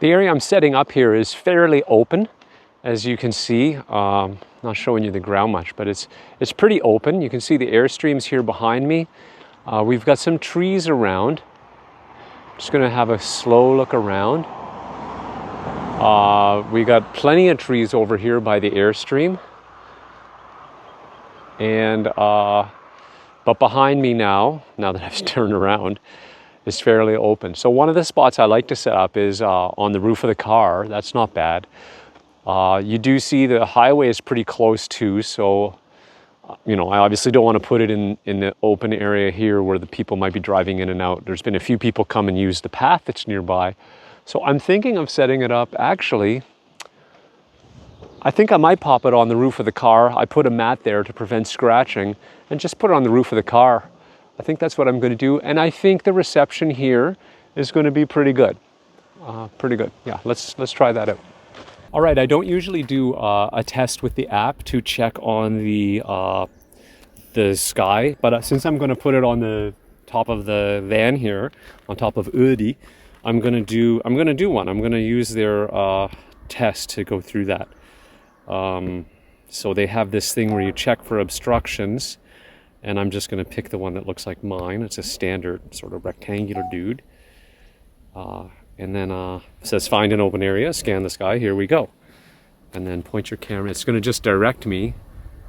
The area I'm setting up here is fairly open, as you can see. Not showing you the ground much, but it's pretty open. You can see the Airstreams here behind me. We've got some trees around. Just gonna have a slow look around. We got plenty of trees over here by the Airstream. And, but behind me now that I've turned around, is fairly open. So one of the spots I like to set up is on the roof of the car. That's not bad. You do see the highway is pretty close too, so you know, I obviously don't want to put it in the open area here where the people might be driving in and out. There's been a few people come and use the path that's nearby. So I'm thinking of setting it up, actually, I think I might pop it on the roof of the car. I put a mat there to prevent scratching and just put it on the roof of the car. I think that's what I'm going to do. And I think the reception here is going to be pretty good. Yeah, let's try that out. All right, I don't usually do a test with the app to check on the sky, but since I'm going to put it on the top of the van here, on top of Udi, I'm going to do one. I'm going to use their test to go through that. So they have this thing where you check for obstructions, and I'm just going to pick the one that looks like mine. It's a standard sort of rectangular dude. And then it says find an open area, scan the sky, here we go. And then point your camera, it's gonna just direct me.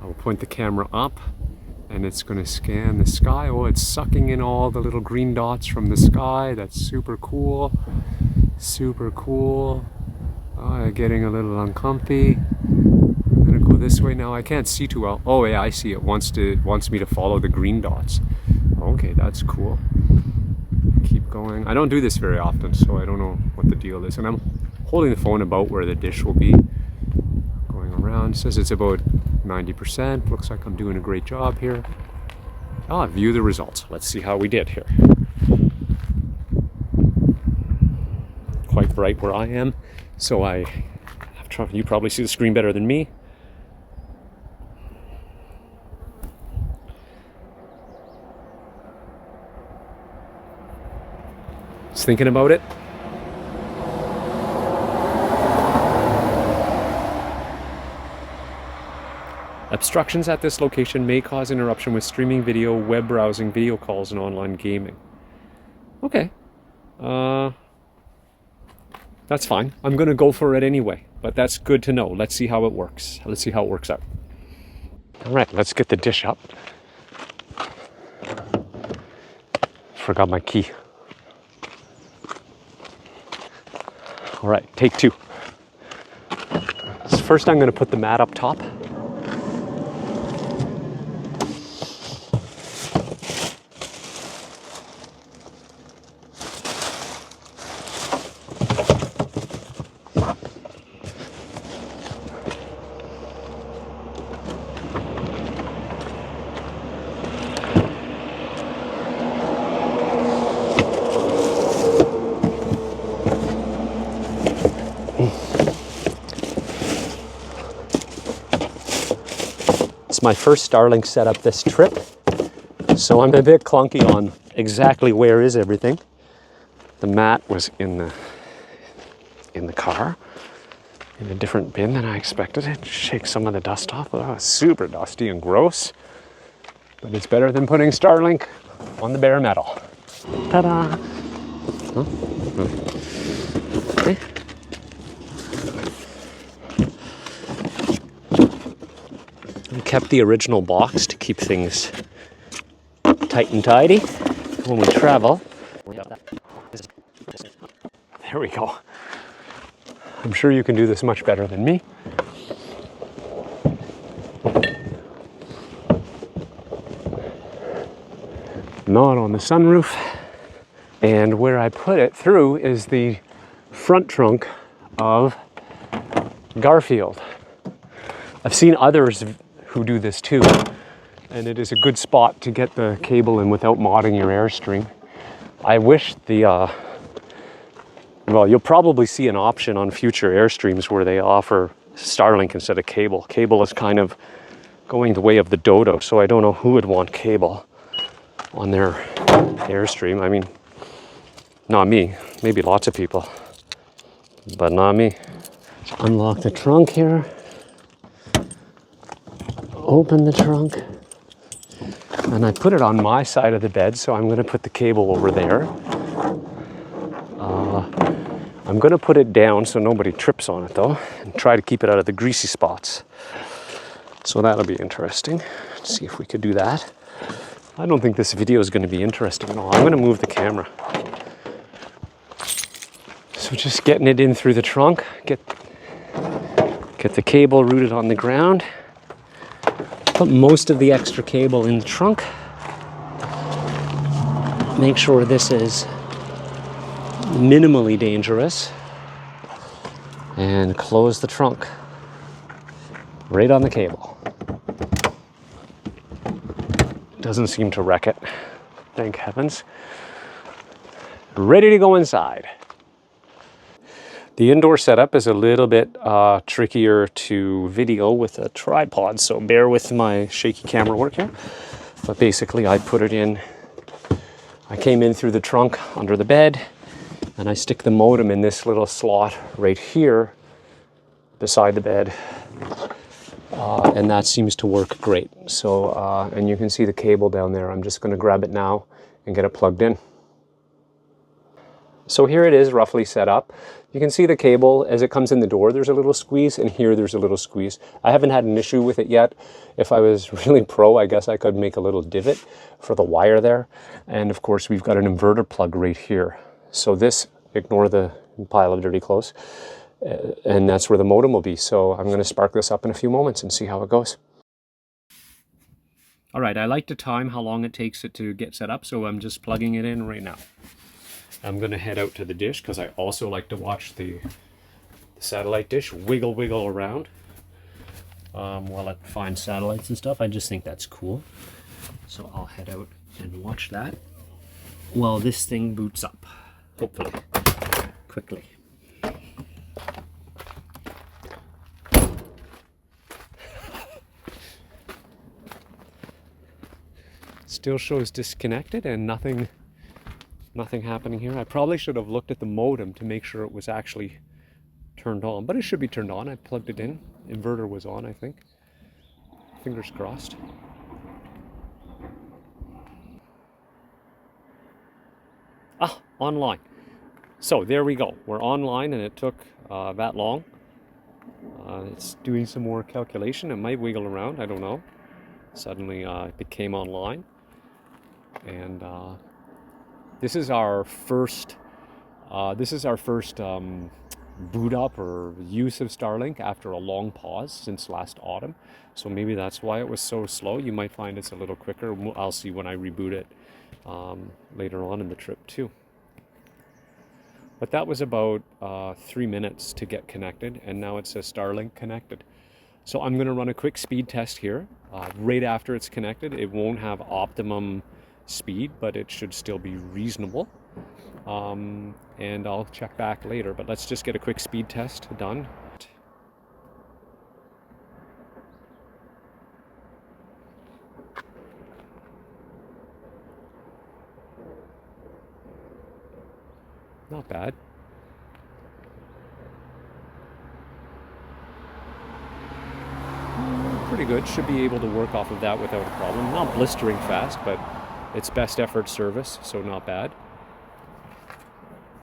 I will point the camera up and it's gonna scan the sky. Oh, it's sucking in all the little green dots from the sky. That's super cool, super cool. Getting a little uncomfy. I'm gonna go this way now. I can't see too well. Oh yeah, I see it, wants me to follow the green dots. Okay, that's cool. Keep going. I don't do this very often, so I don't know what the deal is. And I'm holding the phone about where the dish will be. Going around, says it's about 90%. Looks like I'm doing a great job here. View the results. Let's see how we did here. Quite bright where I am, so you probably see the screen better than me. Thinking about it. Obstructions at this location may cause interruption with streaming video, web browsing, video calls, and online gaming. Okay. That's fine. I'm going to go for it anyway, but that's good to know. Let's see how it works. Let's see how it works out. All right, let's get the dish up. Forgot my key. All right, take two. So first I'm going to put the mat up top. It's my first Starlink setup this trip, so I'm a bit clunky on exactly where is everything. The mat was in the car, in a different bin than I expected it. Shake some of the dust off. Oh, it's super dusty and gross, but it's better than putting Starlink on the bare metal. Ta-da! Okay. I kept the original box to keep things tight and tidy when we travel. There we go. I'm sure you can do this much better than me. Not on the sunroof. And where I put it through is the front trunk of Garfield. I've seen others who do this too, and it is a good spot to get the cable in without modding your Airstream. I wish well, you'll probably see an option on future Airstreams where they offer Starlink instead of cable. Cable is kind of going the way of the Dodo, so I don't know who would want cable on their Airstream. I mean, not me, maybe lots of people. but not me. Unlock the trunk here. Open the trunk. And I put it on my side of the bed, so I'm going to put the cable over there. I'm going to put it down so nobody trips on it though, and try to keep it out of the greasy spots. So that'll be interesting. Let's see if we could do that. I don't think this video is going to be interesting at all. I'm going to move the camera. So just getting it in through the trunk, get the cable routed on the ground, put most of the extra cable in the trunk, make sure this is minimally dangerous, and close the trunk right on the cable. Doesn't seem to wreck it, thank heavens. Ready to go inside. The indoor setup is a little bit trickier to video with a tripod, so bear with my shaky camera work here. But basically I put it in, I came in through the trunk under the bed, and I stick the modem in this little slot right here beside the bed. And that seems to work great. So, and you can see the cable down there. I'm just gonna grab it now and get it plugged in. So here it is roughly set up. You can see the cable as it comes in the door, there's a little squeeze, and here there's a little squeeze. I haven't had an issue with it yet. If I was really pro, I guess I could make a little divot for the wire there. And of course, we've got an inverter plug right here. So this, ignore the pile of dirty clothes, and that's where the modem will be. So I'm gonna spark this up in a few moments and see how it goes. All right, I like to time how long it takes it to get set up, so I'm just plugging it in right now. I'm gonna head out to the dish because I also like to watch the satellite dish wiggle around while it finds satellites and stuff. I just think that's cool. So I'll head out and watch that while this thing boots up, hopefully, quickly. Still shows disconnected and nothing happening here. I probably should have looked at the modem to make sure it was actually turned on, but it should be turned on. I plugged it in. Inverter was on, I think. Fingers crossed. Ah, online. So there we go. We're online, and it took that long. It's doing some more calculation. It might wiggle around, I don't know. Suddenly it became online. And this is our first boot up or use of Starlink after a long pause since last autumn. So maybe that's why it was so slow. You might find it's a little quicker. I'll see when I reboot it later on in the trip too. But that was about 3 minutes to get connected, and now it says Starlink connected. So I'm going to run a quick speed test here. Right after it's connected, it won't have optimum speed, but it should still be reasonable. And I'll check back later, but let's just get a quick speed test done. Not bad. Pretty good. Should be able to work off of that without a problem. Not blistering fast, but it's best effort service, so not bad.